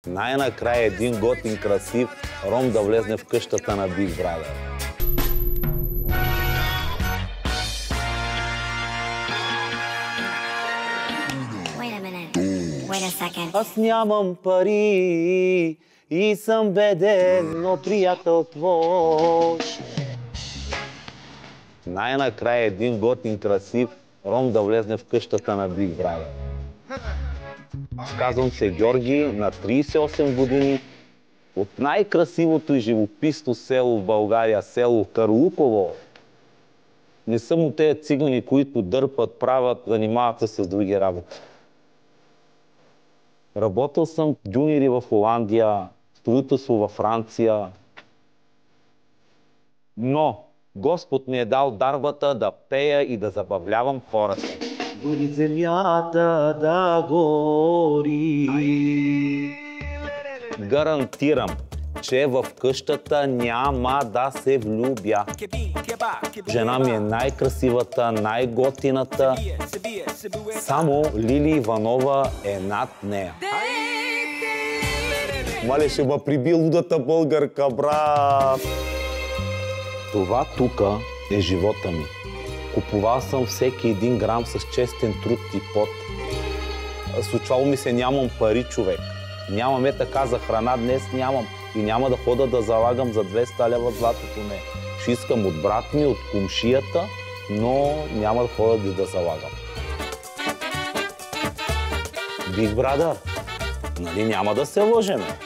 Най-накрая един готин, красив ром да влезне в къщата на Big Brother. Аз нямам пари и съм беден, но приятел твой. Най-накрая един готин, красив ром да влезне в къщата на Big Brother. Казвам се Георги, на 38 години, от най-красивото и живописно село в България, село Карлуково. Не съм от тези цигани, които дърпат, правят, занимават се с други работи. Работил съм дюнери в Холандия, строителство във Франция. Но Господ ми е дал дарбата да пея и да забавлявам хората. Дори земята да гори. Гарантирам, че в къщата няма да се влюбя. Жена ми е най-красивата, най-готината. Само Лили Иванова е над нея. Мале, ще ме приби лудата българка, брат! Това тука е живота ми. Купувал съм всеки 1 грам с честен труд и пот. Случвало ми се, нямам пари, човек. Нямаме така за храна, днес нямам. И няма да хода да залагам за 200 лева златото, не. Ще искам от брат ми, от кумшията, но няма да хода да залагам. Big Brother, нали няма да се лъжеме?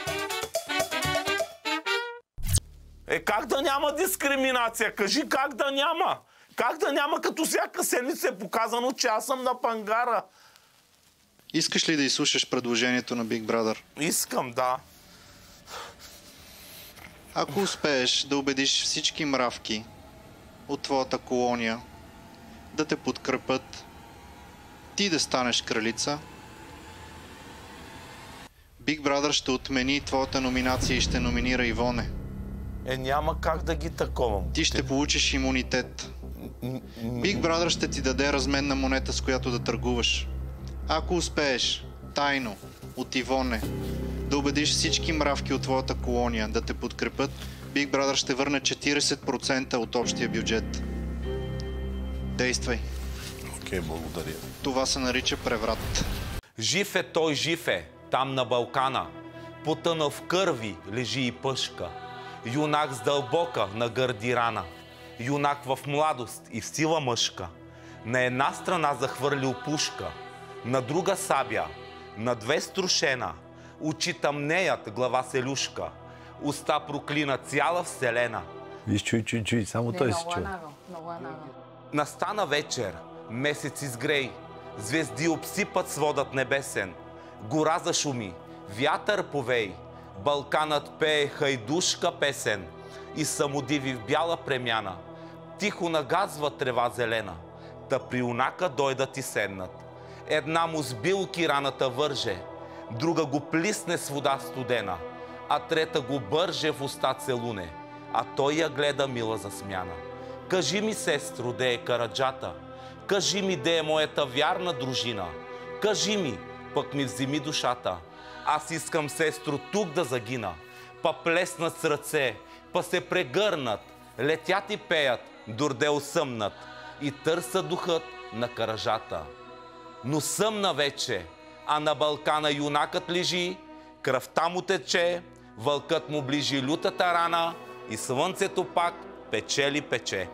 Как да няма дискриминация? Кажи как да няма? Как да няма, като всяка седмица е показано, че аз съм на пангара? Искаш ли да изслушаш предложението на Big Brother? Искам, да. Ако успееш да убедиш всички мравки от твоята колония да те подкрепят, ти да станеш кралица, Big Brother ще отмени твоята номинация и ще номинира Ивоне. Няма как да ги таковам. Ти ще получиш имунитет. Big Brother ще ти даде разменна монета, с която да търгуваш. Ако успееш тайно от Ивоне да убедиш всички мравки от твоята колония да те подкрепят, Big Brother ще върне 40% от общия бюджет. Действай. Окей, благодаря. Това се нарича преврат. Жив е той, жив е, там на Балкана. Потънал в кърви лежи и пъшка. Юнак с дълбока на гърди рана. Юнак в младост и в сила мъжка. На една страна захвърлил пушка, на друга сабя, на 2 струшена. Очи тъмнеят, глава се люшка. Уста проклина цяла вселена. Виж, чуй, само той си чува. Настана вечер, месец изгрей, звезди обсипат сводът небесен. Гора зашуми, вятър повей, Балканът пее хайдушка песен и самодиви в бяла премяна. Тихо нагазва трева зелена, та при юнака дойдат и седнат. Една му с билки раната върже, друга го плисне с вода студена, а трета го бърже в уста целуне, а той я гледа мила за смяна. Кажи ми, сестро, де е Караджата, кажи ми, де е моята вярна дружина, кажи ми, пък ми вземи душата. Аз искам, сестро, тук да загина. Па плеснат с ръце, па се прегърнат, летят и пеят, дорде усъмнат и търсят духът на Караджата. Но съмна вече, а на Балкана юнакът лежи, кръвта му тече, вълкът му ближи лютата рана и слънцето пак пече.